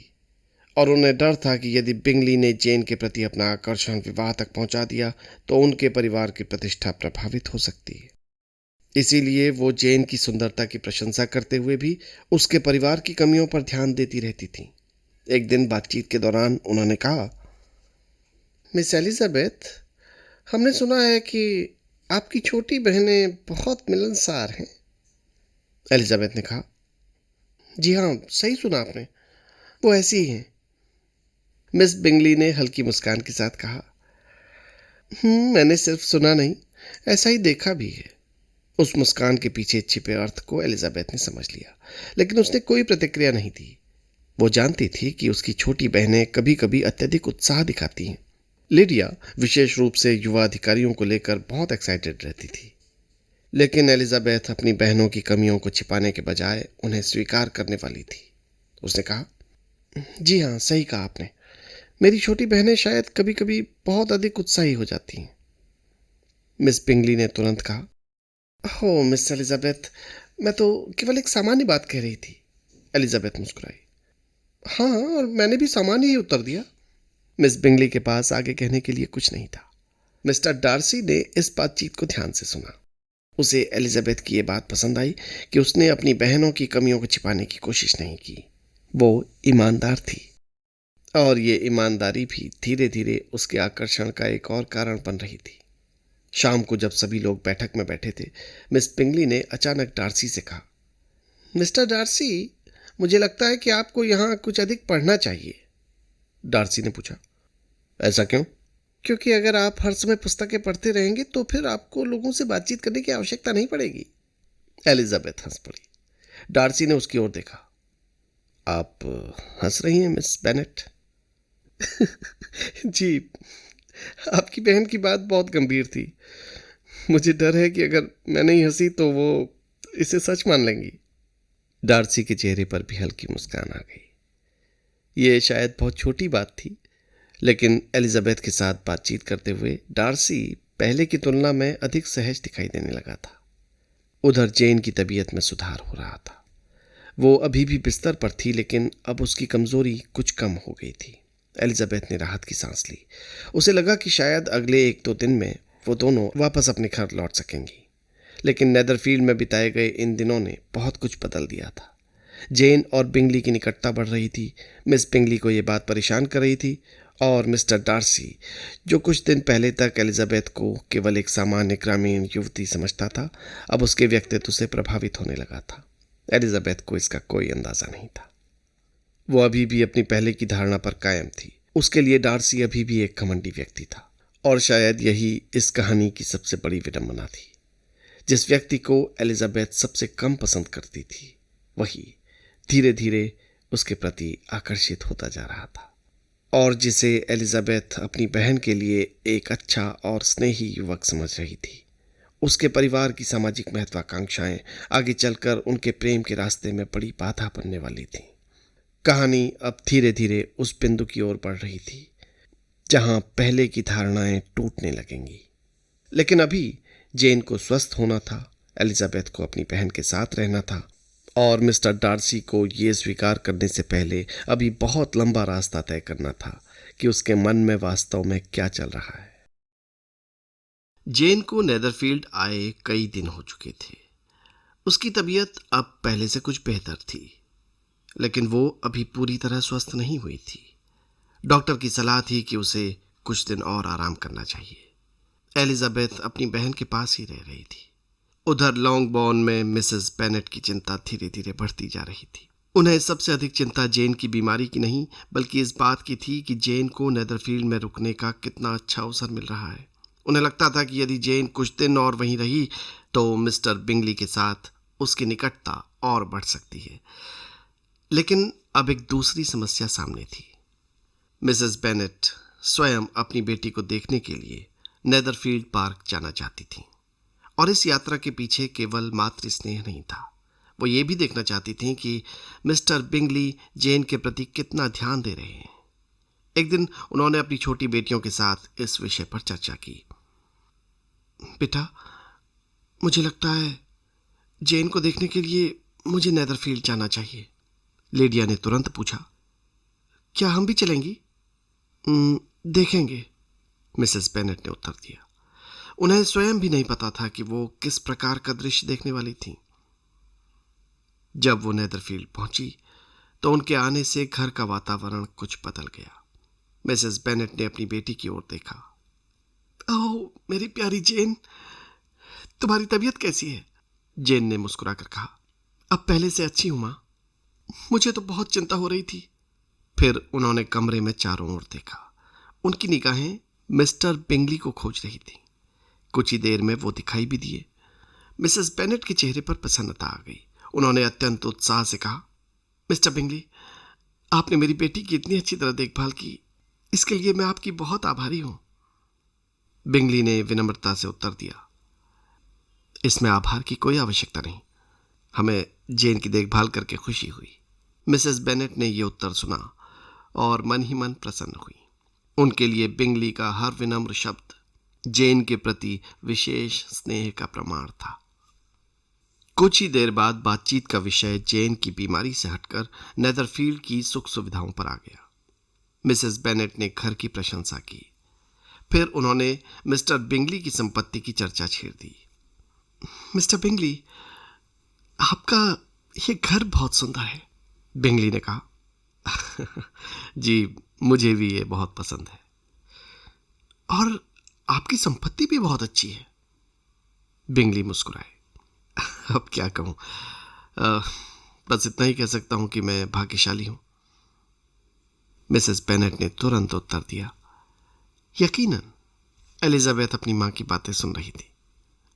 और उन्हें डर था कि यदि बिंगली ने जेन के प्रति अपना आकर्षण विवाह तक पहुंचा दिया तो उनके परिवार की प्रतिष्ठा प्रभावित हो सकती है। इसीलिए वो जेन की सुंदरता की प्रशंसा करते हुए भी उसके परिवार की कमियों पर ध्यान देती रहती थी। एक दिन बातचीत के दौरान उन्होंने कहा, मिस एलिजाबेथ, हमने सुना है कि आपकी छोटी बहनें बहुत मिलनसार हैं, एलिजाबेथ ने कहा। जी हाँ, सही सुना आपने, वो ऐसी ही हैं, मिस बिंगली ने हल्की मुस्कान के साथ कहा। मैंने सिर्फ सुना नहीं, ऐसा ही देखा भी है। उस मुस्कान के पीछे छिपे अर्थ को एलिजाबेथ ने समझ लिया, लेकिन उसने कोई प्रतिक्रिया नहीं दी। वो जानती थी कि उसकी छोटी बहनें कभी कभी अत्यधिक उत्साह दिखाती हैं। लिडिया विशेष रूप से युवा अधिकारियों को लेकर बहुत एक्साइटेड रहती थी, लेकिन एलिजाबेथ अपनी बहनों की कमियों को छिपाने के बजाय उन्हें स्वीकार करने वाली थी। उसने कहा, जी हाँ, सही कहा आपने, मेरी छोटी बहनें शायद कभी कभी बहुत अधिक उत्साही हो जाती हैं। मिस बिंगली ने तुरंत कहा, हो मिस एलिजाबेथ, मैं तो केवल एक सामान्य बात कह रही थी। एलिजाबेथ मुस्कुराई। हाँ हाँ, और मैंने भी सामान्य ही उत्तर दिया। मिस बिंगली के पास आगे कहने के लिए कुछ नहीं था। मिस्टर डार्सी ने इस बातचीत को ध्यान से सुना। उसे एलिजाबेथ की यह बात पसंद आई कि उसने अपनी बहनों की कमियों को छिपाने की कोशिश नहीं की। वो ईमानदार थी, और ये ईमानदारी भी धीरे धीरे उसके आकर्षण का एक और कारण बन रही थी। शाम को जब सभी लोग बैठक में बैठे थे, मिस बिंगली ने अचानक डार्सी से कहा, मिस्टर डार्सी, मुझे लगता है कि आपको यहाँ कुछ अधिक पढ़ना चाहिए। डार्सी ने पूछा, ऐसा क्यों? क्योंकि अगर आप हर समय पुस्तकें पढ़ते रहेंगे तो फिर आपको लोगों से बातचीत करने की आवश्यकता नहीं पड़ेगी। एलिजाबेथ हंस पड़ी। डार्सी ने उसकी ओर देखा। आप हंस रही हैं मिस बेनेट? जी, आपकी बहन की बात बहुत गंभीर थी। मुझे डर है कि अगर मैं नहीं हंसी तो वो इसे सच मान लेंगी। डार्सी के चेहरे पर भी हल्की मुस्कान आ गई। ये शायद बहुत छोटी बात थी, लेकिन एलिजाबेथ के साथ बातचीत करते हुए डार्सी पहले की तुलना में अधिक सहज दिखाई देने लगा था। उधर जेन की तबीयत में सुधार हो रहा था। वो अभी भी बिस्तर पर थी, लेकिन अब उसकी कमजोरी कुछ कम हो गई थी। एलिजाबेथ ने राहत की सांस ली। उसे लगा कि शायद अगले 1-2 दिन में वो दोनों वापस अपने घर लौट सकेंगी। लेकिन नेदरफील्ड में बिताए गए इन दिनों ने बहुत कुछ बदल दिया था। जेन और बिंगली की निकटता बढ़ रही थी। मिस बिंगली को यह बात परेशान कर रही थी, और मिस्टर डार्सी, जो कुछ दिन पहले तक एलिजाबेथ को केवल एक सामान्य ग्रामीण युवती समझता था, अब उसके व्यक्तित्व से प्रभावित होने लगा था। एलिजाबेथ को इसका कोई अंदाजा नहीं था। वो अभी भी अपनी पहले की धारणा पर कायम थी। उसके लिए डार्सी अभी भी एक घमंडी व्यक्ति था, और शायद यही इस कहानी की सबसे बड़ी विडंबना थी। जिस व्यक्ति को एलिजाबेथ सबसे कम पसंद करती थी, वही धीरे धीरे उसके प्रति आकर्षित होता जा रहा था, और जिसे एलिजाबेथ अपनी बहन के लिए एक अच्छा और स्नेही युवक समझ रही थी। उसके परिवार की सामाजिक महत्वाकांक्षाएं आगे चलकर उनके प्रेम के रास्ते में बड़ी बाधा बनने वाली थी। कहानी अब धीरे धीरे उस बिंदु की ओर बढ़ रही थी जहां पहले की धारणाएं टूटने लगेंगी। लेकिन अभी जेन को स्वस्थ होना था, एलिजाबेथ को अपनी बहन के साथ रहना था, और मिस्टर डार्सी को ये स्वीकार करने से पहले अभी बहुत लंबा रास्ता तय करना था कि उसके मन में वास्तव में क्या चल रहा है। जेन को नेदरफील्ड आए कई दिन हो चुके थे। उसकी तबीयत अब पहले से कुछ बेहतर थी, लेकिन वो अभी पूरी तरह स्वस्थ नहीं हुई थी। डॉक्टर की सलाह थी कि उसे कुछ दिन और आराम करना चाहिए। एलिजाबेथ अपनी बहन के पास ही रह रही थी। उधर लॉन्गबॉर्न में मिसेस बेनेट की चिंता धीरे धीरे बढ़ती जा रही थी। उन्हें सबसे अधिक चिंता जेन की बीमारी की नहीं, बल्कि इस बात की थी कि जेन को नेदरफील्ड में रुकने का कितना अच्छा अवसर मिल रहा है। उन्हें लगता था कि यदि जेन कुछ दिन और वहीं रही तो मिस्टर बिंगली के साथ उसकी निकटता और बढ़ सकती है। लेकिन अब एक दूसरी समस्या सामने थी। मिसेस बेनेट स्वयं अपनी बेटी को देखने के लिए नेदरफील्ड पार्क जाना चाहती थी, और इस यात्रा के पीछे केवल मातृ स्नेह नहीं था। वो ये भी देखना चाहती थी कि मिस्टर बिंगली जेन के प्रति कितना ध्यान दे रहे हैं। एक दिन उन्होंने अपनी छोटी बेटियों के साथ इस विषय पर चर्चा की। बेटा, मुझे लगता है जेन को देखने के लिए मुझे नेदरफील्ड जाना चाहिए। लेडिया ने तुरंत पूछा, क्या हम भी चलेंगी? देखेंगे, मिसेस बेनेट ने उत्तर दिया। उन्हें स्वयं भी नहीं पता था कि वो किस प्रकार का दृश्य देखने वाली थी। जब वो नेदरफील्ड पहुंची तो उनके आने से घर का वातावरण कुछ बदल गया। मिसेस बेनेट ने अपनी बेटी की ओर देखा। ओह मेरी प्यारी जेन, तुम्हारी तबीयत कैसी है? जेन ने मुस्कुराकर कहा। अब पहले से अच्छी हूं मां। मुझे तो बहुत चिंता हो रही थी। फिर उन्होंने कमरे में चारों ओर देखा। उनकी निगाहें मिस्टर बिंगली को खोज रही थी। कुछ ही देर में वो दिखाई भी दिए। मिसेस बेनेट के चेहरे पर प्रसन्नता आ गई। उन्होंने अत्यंत उत्साह से कहा, मिस्टर बिंगली, आपने मेरी बेटी की इतनी अच्छी तरह देखभाल की, इसके लिए मैं आपकी बहुत आभारी हूं। बिंगली ने विनम्रता से उत्तर दिया, इसमें आभार की कोई आवश्यकता नहीं। हमें जेन की देखभाल करके खुशी हुई। मिसेस बेनेट ने यह उत्तर सुना और मन ही मन प्रसन्न हुई। उनके लिए बिंगली का हर विनम्र शब्द जेन के प्रति विशेष स्नेह का प्रमाण था। कुछ ही देर बाद बातचीत का विषय जेन की बीमारी से हटकर नेदरफील्ड की सुख सुविधाओं पर आ गया। मिसेस बेनेट ने घर की प्रशंसा की। फिर उन्होंने मिस्टर बिंगली की संपत्ति की चर्चा छेड़ दी। मिस्टर बिंगली, आपका ये घर बहुत सुंदर है, बिंगली ने कहा। जी, मुझे भी ये बहुत पसंद है। और आपकी संपत्ति भी बहुत अच्छी है, बिंगली मुस्कुराए। अब क्या कहूं, बस इतना ही कह सकता हूं कि मैं भाग्यशाली हूं। मिसेस बेनेट ने तुरंत उत्तर दिया। यकीनन एलिजाबेथ अपनी मां की बातें सुन रही थी।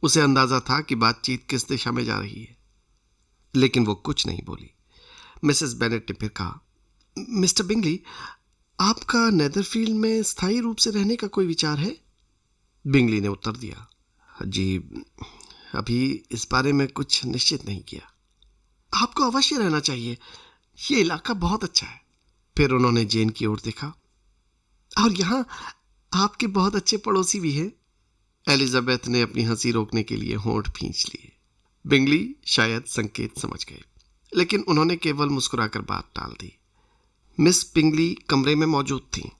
उसे अंदाजा था कि बातचीत किस दिशा में जा रही है, लेकिन वो कुछ नहीं बोली। मिसेस बेनेट ने फिर कहा, मिस्टर बिंगली, आपका नेदरफील्ड में स्थायी रूप से रहने का कोई विचार है? बिंगली ने उत्तर दिया, जी, अभी इस बारे में कुछ निश्चित नहीं किया। आपको अवश्य रहना चाहिए, ये इलाका बहुत अच्छा है। फिर उन्होंने जेन की ओर देखा। और यहाँ आपके बहुत अच्छे पड़ोसी भी हैं। एलिजाबेथ ने अपनी हंसी रोकने के लिए होंठ खींच लिए। बिंगली शायद संकेत समझ गए, लेकिन उन्होंने केवल मुस्कुराकर बात टाल दी। मिस बिंगली कमरे में मौजूद थीं।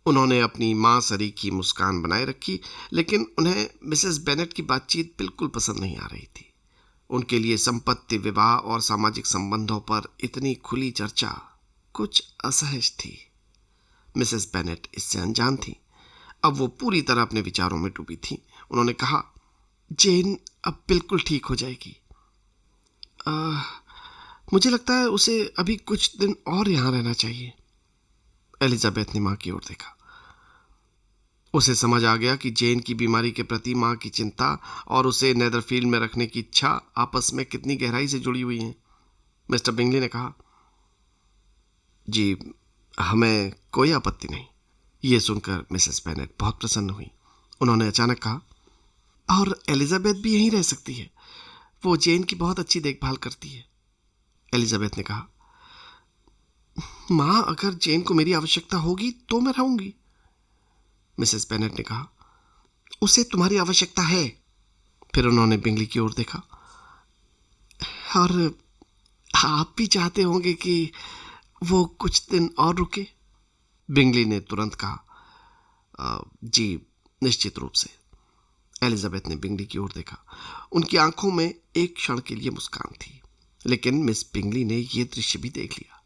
उन्होंने अपनी मां सरी की मुस्कान बनाए रखी, लेकिन उन्हें मिसेस बेनेट की बातचीत बिल्कुल पसंद नहीं आ रही थी। उनके लिए संपत्ति, विवाह और सामाजिक संबंधों पर इतनी खुली चर्चा कुछ असहज थी। मिसेस बेनेट इससे अनजान थी। अब वो पूरी तरह अपने विचारों में डूबी थी। उन्होंने कहा, जेन अब बिल्कुल ठीक हो जाएगी। मुझे लगता है उसे अभी कुछ दिन और यहां रहना चाहिए। एलिजाबेथ ने मां की ओर देखा। उसे समझ आ गया कि जेन की बीमारी के प्रति मां की चिंता और उसे नेदरफील्ड में रखने की इच्छा आपस में कितनी गहराई से जुड़ी हुई हैं। मिस्टर बिंगली ने कहा, जी, हमें कोई आपत्ति नहीं। ये सुनकर मिसेस बेनेट बहुत प्रसन्न हुई। उन्होंने अचानक कहा, और एलिजाबेथ भी यहीं रह सकती है, वो जेन की बहुत अच्छी देखभाल करती है। एलिजाबेथ ने कहा, मां, अगर जेन को मेरी आवश्यकता होगी तो मैं रहूंगी। मिसेस बेनेट ने कहा, उसे तुम्हारी आवश्यकता है। फिर उन्होंने बिंगली की ओर देखा। और आप भी चाहते होंगे कि वो कुछ दिन और रुके? बिंगली ने तुरंत कहा, जी, निश्चित रूप से। एलिजाबेथ ने बिंगली की ओर देखा। उनकी आंखों में एक क्षण के लिए मुस्कान थी, लेकिन मिस बिंगली ने यह दृश्य भी देख लिया।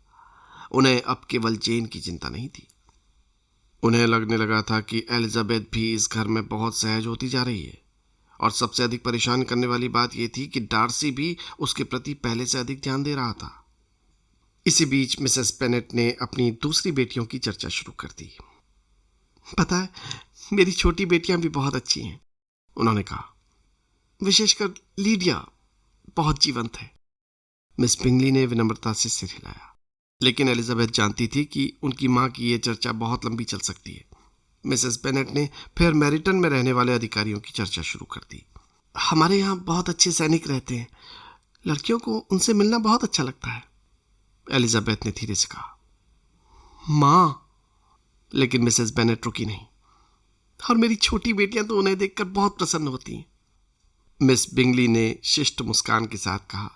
उन्हें अब केवल जेन की चिंता नहीं थी। उन्हें लगने लगा था कि एलिजाबेथ भी इस घर में बहुत सहज होती जा रही है। और सबसे अधिक परेशान करने वाली बात यह थी कि डार्सी भी उसके प्रति पहले से अधिक ध्यान दे रहा था। इसी बीच मिसेस बेनेट ने अपनी दूसरी बेटियों की चर्चा शुरू कर दी। पता है, मेरी छोटी बेटियां भी बहुत अच्छी हैं, उन्होंने कहा। विशेषकर लीडिया बहुत जीवंत है। मिस बिंगली ने विनम्रता से सिर हिलाया, लेकिन एलिजाबेथ जानती थी कि उनकी मां की यह चर्चा बहुत लंबी चल सकती है। मिसेस बेनेट ने फिर मैरिटन में रहने वाले अधिकारियों की चर्चा शुरू कर दी। हमारे यहाँ बहुत अच्छे सैनिक रहते हैं, लड़कियों को उनसे मिलना बहुत अच्छा लगता है, एलिजाबेथ ने धीरे से कहा। मां, लेकिन मिसेस बेनेट रुकी नहीं। और मेरी छोटी बेटियां तो उन्हें देखकर बहुत प्रसन्न होती हैं। मिस बिंगली ने शिष्ट मुस्कान के साथ कहा,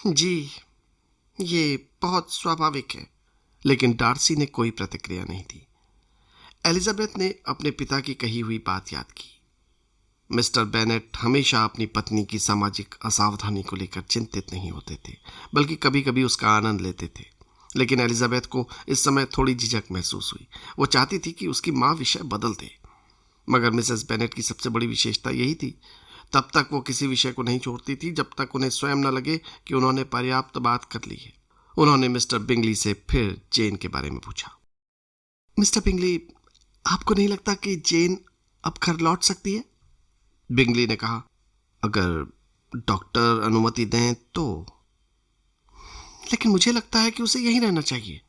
जी, ये बहुत स्वाभाविक है। लेकिन डार्सी ने कोई प्रतिक्रिया नहीं दी। एलिजाबेथ ने अपने पिता की कही हुई बात याद की। मिस्टर बेनेट हमेशा अपनी पत्नी की सामाजिक असावधानी को लेकर चिंतित नहीं होते थे, बल्कि कभी कभी उसका आनंद लेते थे। लेकिन एलिजाबेथ को इस समय थोड़ी झिझक महसूस हुई। वो चाहती थी कि उसकी माँ विषय बदल दे, मगर मिसेस बेनेट की सबसे बड़ी विशेषता यही थी। तब तक वो किसी विषय को नहीं छोड़ती थी जब तक उन्हें स्वयं न लगे कि उन्होंने पर्याप्त बात कर ली है। उन्होंने मिस्टर बिंगली से फिर जेन के बारे में पूछा। मिस्टर बिंगली, आपको नहीं लगता कि जेन अब घर लौट सकती है? बिंगली ने कहा, अगर डॉक्टर अनुमति दें तो। लेकिन मुझे लगता है कि उसे यहीं रहना चाहिए,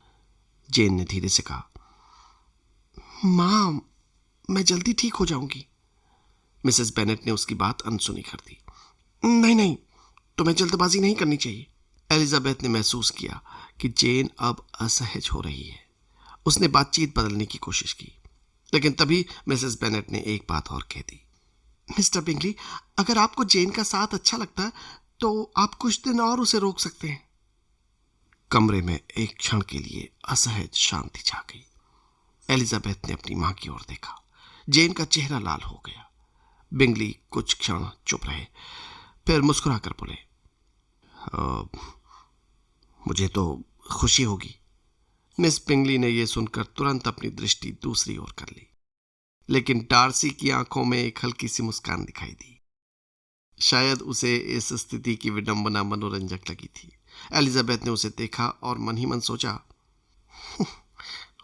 जेन ने धीरे से कहा। मां, मैं जल्दी ठीक हो जाऊंगी। मिसेस बेनेट ने उसकी बात अनसुनी कर दी। नहीं नहीं, तुम्हें जल्दबाजी नहीं करनी चाहिए। एलिजाबेथ ने महसूस किया कि जेन अब असहज हो रही है। उसने बातचीत बदलने की कोशिश की, लेकिन तभी मिसेस बेनेट ने एक बात और कह दी। मिस्टर बिंगली, अगर आपको जेन का साथ अच्छा लगता है तो आप कुछ दिन और उसे रोक सकते हैं। कमरे में एक क्षण के लिए असहज शांति छा गई। एलिजाबेथ ने अपनी मां की ओर देखा। जेन का चेहरा लाल हो गया। बिंगली कुछ क्षण चुप रहे, फिर मुस्कुराकर बोले, मुझे तो खुशी होगी। मिस बिंगली ने यह सुनकर तुरंत अपनी दृष्टि दूसरी ओर कर ली, लेकिन डार्सी की आंखों में एक हल्की सी मुस्कान दिखाई दी। शायद उसे इस स्थिति की विडंबना मनोरंजक लगी थी। एलिजाबेथ ने उसे देखा और मन ही मन सोचा,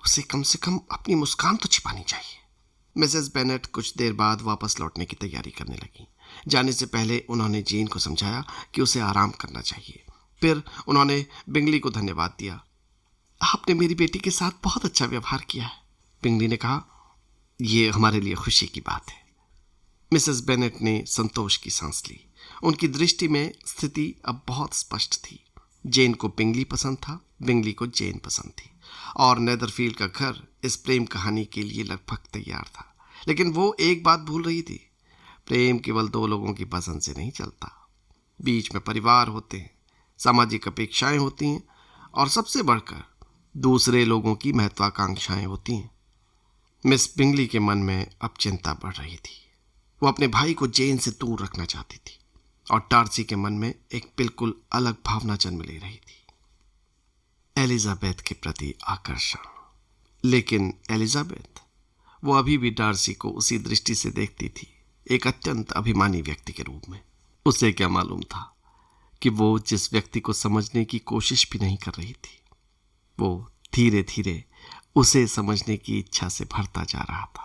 उसे कम से कम अपनी मुस्कान तो छिपानी चाहिए। मिसेस बेनेट कुछ देर बाद वापस लौटने की तैयारी करने लगी। जाने से पहले उन्होंने जेन को समझाया कि उसे आराम करना चाहिए। फिर उन्होंने बिंगली को धन्यवाद दिया। आपने मेरी बेटी के साथ बहुत अच्छा व्यवहार किया है, बिंगली ने कहा। यह हमारे लिए खुशी की बात है। मिसेस बेनेट ने संतोष की सांस ली। उनकी दृष्टि में स्थिति अब बहुत स्पष्ट थी। जेन को बिंगली पसंद था, बिंगली को जेन पसंद थी, और नेदरफील्ड का घर इस प्रेम कहानी के लिए लगभग तैयार था। लेकिन वो एक बात भूल रही थी, प्रेम केवल दो लोगों की पसंद से नहीं चलता। बीच में परिवार होते हैं, सामाजिक अपेक्षाएं होती हैं, और सबसे बढ़कर दूसरे लोगों की महत्वाकांक्षाएं होती हैं। मिस बिंगली के मन में अब चिंता बढ़ रही थी। वो अपने भाई को जेन से दूर रखना चाहती थी, और डार्सी के मन में एक बिल्कुल अलग भावना जन्म ले रही थी, एलिजाबेथ के प्रति आकर्षण। लेकिन एलिजाबेथ, वो अभी भी डार्सी को उसी दृष्टि से देखती थी, एक अत्यंत अभिमानी व्यक्ति के रूप में। उसे क्या मालूम था कि वो जिस व्यक्ति को समझने की कोशिश भी नहीं कर रही थी, वो धीरे धीरे उसे समझने की इच्छा से भरता जा रहा था।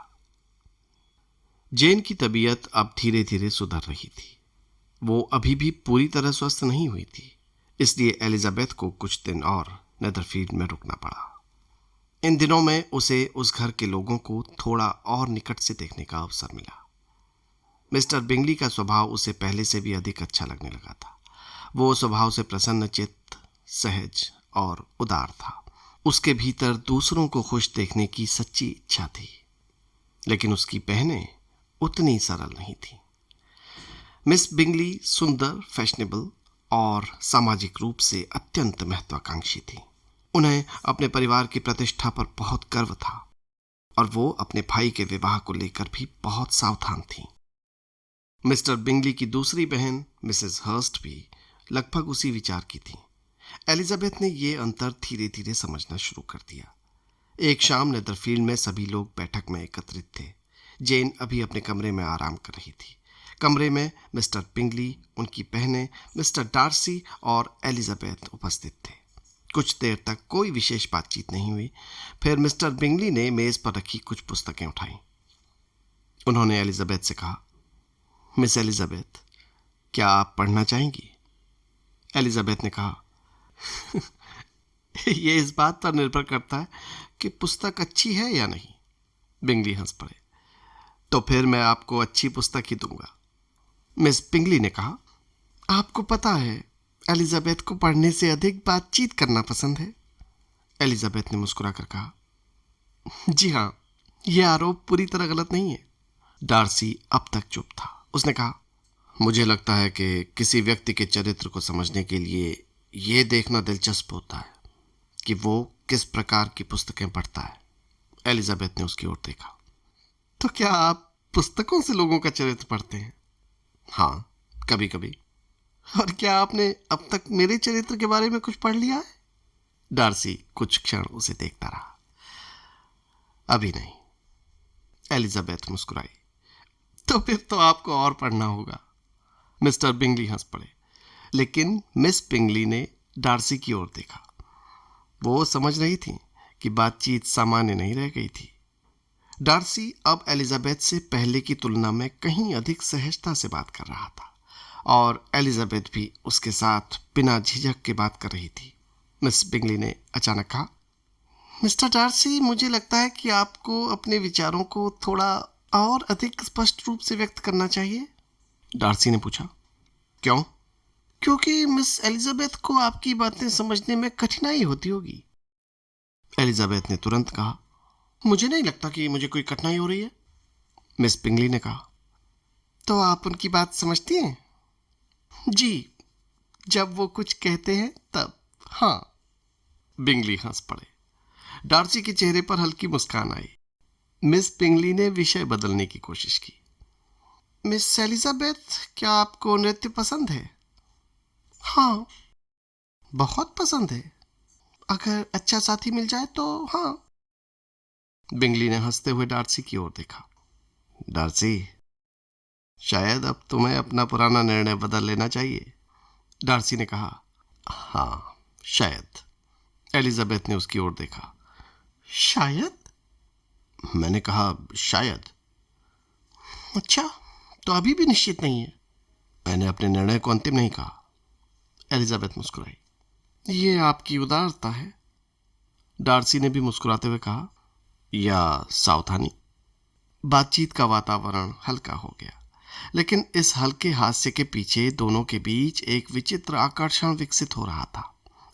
जेन की तबीयत अब धीरे धीरे सुधर रही थी। वो अभी भी पूरी तरह स्वस्थ नहीं हुई थी, इसलिए एलिजाबेथ को कुछ दिन और नेदरफील्ड में रुकना पड़ा। इन दिनों में उसे उस घर के लोगों को थोड़ा और निकट से देखने का अवसर मिला। मिस्टर बिंगली का स्वभाव उसे पहले से भी अधिक अच्छा लगने लगा था। वो स्वभाव से प्रसन्नचित्त, सहज और उदार था। उसके भीतर दूसरों को खुश देखने की सच्ची इच्छा थी, लेकिन उसकी बहनें उतनी सरल नहीं थी। मिस बिंगली सुंदर, फैशनेबल और सामाजिक रूप से अत्यंत महत्वाकांक्षी थी। उन्हें अपने परिवार की प्रतिष्ठा पर बहुत गर्व था, और वो अपने भाई के विवाह को लेकर भी बहुत सावधान थी। मिस्टर बिंगली की दूसरी बहन मिसेस हर्स्ट भी लगभग उसी विचार की थी। एलिजाबेथ ने ये अंतर धीरे धीरे समझना शुरू कर दिया। एक शाम नेदरफील्ड में सभी लोग बैठक में एकत्रित थे। जेन अभी अपने कमरे में आराम कर रही थी। कमरे में मिस्टर बिंगली, उनकी बहनें, मिस्टर डार्सी और एलिजाबेथ उपस्थित थे। कुछ देर तक कोई विशेष बातचीत नहीं हुई। फिर मिस्टर बिंगली ने मेज पर रखी कुछ पुस्तकें उठाई। उन्होंने एलिजाबेथ से कहा, मिस एलिजाबेथ, क्या आप पढ़ना चाहेंगी? एलिजाबेथ ने कहा, यह इस बात पर निर्भर करता है कि पुस्तक अच्छी है या नहीं। बिंगली हंस पड़े। तो फिर मैं आपको अच्छी पुस्तक ही दूंगा। मिस बिंगली ने कहा, आपको पता है एलिजाबेथ को पढ़ने से अधिक बातचीत करना पसंद है। एलिजाबेथ ने मुस्कुराकर कहा, जी हाँ, यह आरोप पूरी तरह गलत नहीं है। डार्सी अब तक चुप था। उसने कहा, मुझे लगता है कि किसी व्यक्ति के चरित्र को समझने के लिए यह देखना दिलचस्प होता है कि वो किस प्रकार की पुस्तकें पढ़ता है। एलिजाबेथ ने उसकी ओर देखा। तो क्या आप पुस्तकों से लोगों का चरित्र पढ़ते हैं? हाँ, कभी कभी। और क्या आपने अब तक मेरे चरित्र के बारे में कुछ पढ़ लिया है? डार्सी कुछ क्षण उसे देखता रहा। अभी नहीं, एलिजाबेथ मुस्कुराई। तो फिर तो आपको और पढ़ना होगा। मिस्टर बिंगली हंस पड़े, लेकिन मिस बिंगली ने डार्सी की ओर देखा। वो समझ रही थी कि बातचीत सामान्य नहीं रह गई थी। डार्सी अब एलिजाबेथ से पहले की तुलना में कहीं अधिक सहजता से बात कर रहा था और एलिजाबेथ भी उसके साथ बिना झिझक के बात कर रही थी। मिस बिंगली ने अचानक कहा, मिस्टर डार्सी, मुझे लगता है कि आपको अपने विचारों को थोड़ा और अधिक स्पष्ट रूप से व्यक्त करना चाहिए। डार्सी ने पूछा, क्यों? क्योंकि मिस एलिजाबेथ को आपकी बातें समझने में कठिनाई होती होगी। एलिजाबेथ ने तुरंत कहा, मुझे नहीं लगता कि मुझे कोई कठिनाई हो रही है। मिस बिंगली ने कहा, तो आप उनकी बात समझती हैं? जी, जब वो कुछ कहते हैं तब, हाँ। बिंगली हंस पड़े। डार्सी के चेहरे पर हल्की मुस्कान आई। मिस बिंगली ने विषय बदलने की कोशिश की। मिस एलिजाबेथ, क्या आपको नृत्य पसंद है? हाँ, बहुत पसंद है। अगर अच्छा साथी मिल जाए तो हाँ। बिंगली ने हंसते हुए डार्सी की ओर देखा। डार्सी, शायद अब तुम्हें अपना पुराना निर्णय बदल लेना चाहिए। डार्सी ने कहा, हाँ, शायद। एलिजाबेथ ने उसकी ओर देखा। शायद? मैंने कहा शायद। अच्छा, तो अभी भी निश्चित नहीं है? मैंने अपने निर्णय को अंतिम नहीं कहा। एलिजाबेथ मुस्कुराई। ये आपकी उदारता है। डार्सी ने भी मुस्कुराते हुए कहा, या सावधानी। बातचीत का वातावरण हल्का हो गया, लेकिन इस हल्के हास्य के पीछे दोनों के बीच एक विचित्र आकर्षण विकसित हो रहा था।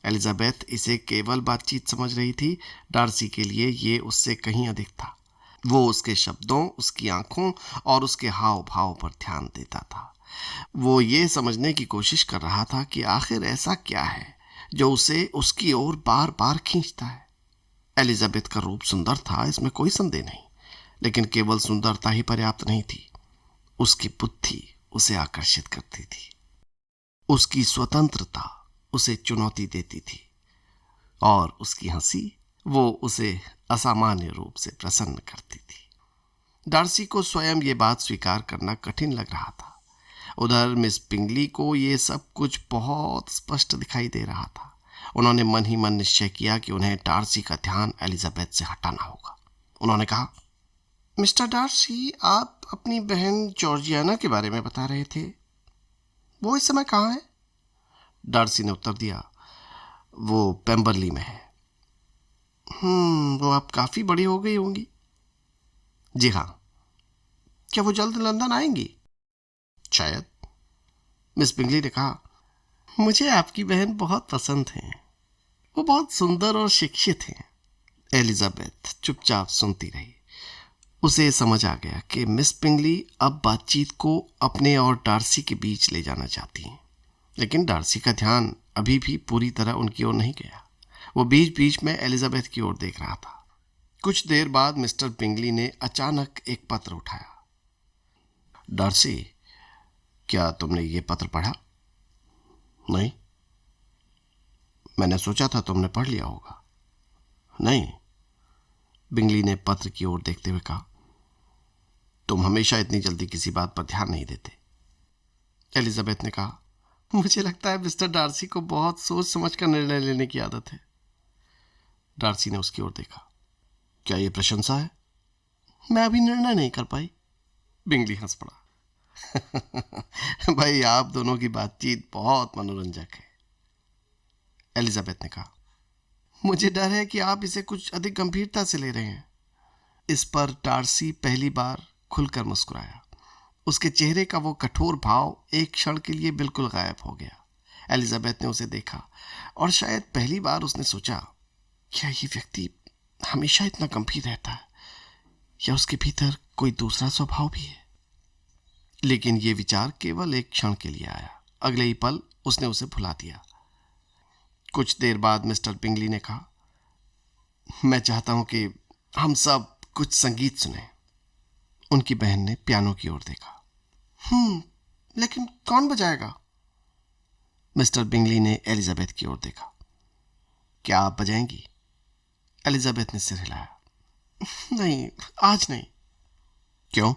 एलिजाबेथ इसे केवल बातचीत समझ रही थी, डार्सी के लिए ये उससे कहीं अधिक था। वो उसके शब्दों, उसकी आंखों और उसके हाव भाव पर ध्यान देता था। वो ये समझने की कोशिश कर रहा था कि आखिर ऐसा क्या है जो उसे उसकी ओर बार बार खींचता है। एलिजाबेथ का रूप सुंदर था, इसमें कोई संदेह नहीं, लेकिन केवल सुंदरता ही पर्याप्त नहीं थी। उसकी बुद्धि उसे आकर्षित करती थी। उसकी स्वतंत्रता उसे चुनौती देती थी और उसकी हंसी, वो उसे असामान्य रूप से प्रसन्न करती थी। डार्सी को स्वयं ये बात स्वीकार करना कठिन लग रहा था। उधर मिस बिंगली को ये सब कुछ बहुत स्पष्ट दिखाई दे रहा था। उन्होंने मन ही मन निश्चय किया कि उन्हें डार्सी का ध्यान एलिजाबेथ से हटाना होगा। उन्होंने कहा, मिस्टर डार्सी, आप अपनी बहन जॉर्जियाना के बारे में बता रहे थे। वो इस समय कहाँ है? डार्सी ने उत्तर दिया, वो पेम्बरली में है। वो आप काफी बड़ी हो गई होंगी। जी हाँ। क्या वो जल्द लंदन आएंगी? शायद। मिस बिंगली ने कहा, मुझे आपकी बहन बहुत पसंद है। वो बहुत सुंदर और शिक्षित है। एलिजाबेथ चुपचाप सुनती रही। उसे समझ आ गया कि मिस बिंगली अब बातचीत को अपने और डार्सी के बीच ले जाना चाहती हैं, लेकिन डार्सी का ध्यान अभी भी पूरी तरह उनकी ओर नहीं गया। वो बीच बीच में एलिजाबेथ की ओर देख रहा था। कुछ देर बाद मिस्टर बिंगली ने अचानक एक पत्र उठाया। डार्सी, क्या तुमने ये पत्र पढ़ा? नहीं। मैंने सोचा था तुमने पढ़ लिया होगा। नहीं। बिंगली ने पत्र की ओर देखते हुए कहा, तुम हमेशा इतनी जल्दी किसी बात पर ध्यान नहीं देते। एलिजाबेथ ने कहा, मुझे लगता है मिस्टर डार्सी को बहुत सोच समझ कर निर्णय लेने की आदत है। डार्सी ने उसकी ओर देखा। क्या ये प्रशंसा है? मैं अभी निर्णय नहीं कर पाई। बिंगली हंस पड़ा। भाई, आप दोनों की बातचीत बहुत मनोरंजक है। एलिजाबेथ ने कहा, मुझे डर है कि आप इसे कुछ अधिक गंभीरता से ले रहे हैं। इस पर डार्सी पहली बार खुलकर मुस्कुराया। उसके चेहरे का वो कठोर भाव एक क्षण के लिए बिल्कुल गायब हो गया। एलिजाबेथ ने उसे देखा और शायद पहली बार उसने सोचा, क्या ये व्यक्ति हमेशा इतना गंभीर रहता है या उसके भीतर कोई दूसरा स्वभाव भी है? लेकिन ये विचार केवल एक क्षण के लिए आया। अगले ही पल उसने उसे भुला दिया। कुछ देर बाद मिस्टर बिंगली ने कहा, मैं चाहता हूं कि हम सब कुछ संगीत सुने। उनकी बहन ने पियानो की ओर देखा। लेकिन कौन बजाएगा? मिस्टर बिंगली ने एलिजाबेथ की ओर देखा। क्या आप बजाएंगी? एलिजाबेथ ने सिर हिलाया। नहीं, आज नहीं। क्यों?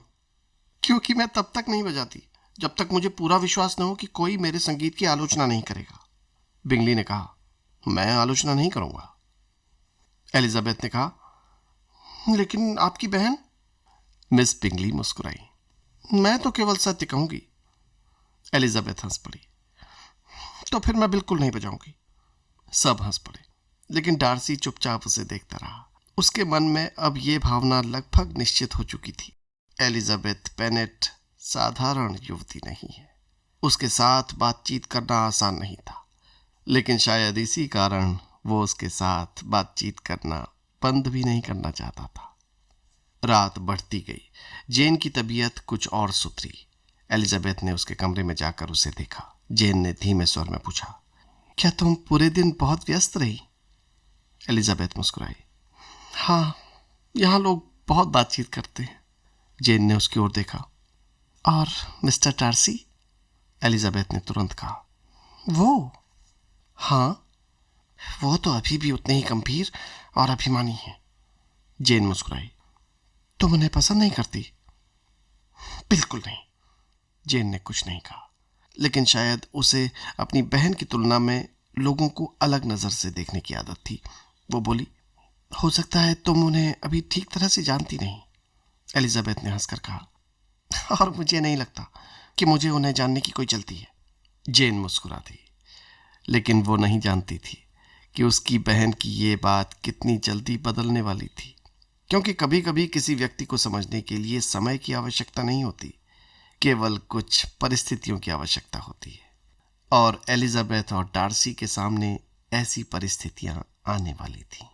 क्योंकि मैं तब तक नहीं बजाती जब तक मुझे पूरा विश्वास न हो कि कोई मेरे संगीत की आलोचना नहीं करेगा। बिंगली ने कहा। मैं आलोचना नहीं करूंगा। एलिजाबेथ ने कहा। लेकिन आपकी बहन? मिस बिंगली मुस्कुराई। मैं तो केवल सत्य कहूंगी। एलिजाबेथ हंस पड़ी। तो फिर मैं बिल्कुल नहीं बजाऊंगी। सब हंस पड़े, लेकिन डार्सी चुपचाप उसे देखता रहा। उसके मन में अब ये भावना लगभग निश्चित हो चुकी थी, एलिजाबेथ बेनेट साधारण युवती नहीं है। उसके साथ बातचीत करना आसान नहीं था, लेकिन शायद इसी कारण वो उसके साथ बातचीत करना बंद भी नहीं करना चाहता था। रात बढ़ती गई। जेन की तबीयत कुछ और सुधरी। एलिजाबेथ ने उसके कमरे में जाकर उसे देखा। जेन ने धीमे स्वर में पूछा, क्या तुम पूरे दिन बहुत व्यस्त रही? एलिजाबेथ मुस्कुराई। हाँ, यहाँ लोग बहुत बातचीत करते हैं। जेन ने उसकी ओर देखा। और मिस्टर डार्सी? एलिजाबेथ ने तुरंत कहा। वो? हाँ, वो तो अभी भी उतने ही गंभीर और अभिमानी हैं। जेन मुस्कुराई। तुम उन्हें पसंद नहीं करती? बिल्कुल नहीं। जेन ने कुछ नहीं कहा, लेकिन शायद उसे अपनी बहन की तुलना में लोगों को अलग नजर से देखने की आदत थी। वो बोली, हो सकता है तुम उन्हें अभी ठीक तरह से जानती नहीं। एलिजाबेथ ने हंसकर कहा। और मुझे नहीं लगता कि मुझे उन्हें जानने की कोई जल्दी है। जेन मुस्कुरा थी, लेकिन वो नहीं जानती थी कि उसकी बहन की ये बात कितनी जल्दी बदलने वाली थी, क्योंकि कभी कभी किसी व्यक्ति को समझने के लिए समय की आवश्यकता नहीं होती, केवल कुछ परिस्थितियों की आवश्यकता होती है। और एलिजाबेथ और डार्सी के सामने ऐसी परिस्थितियां आने वाली थी।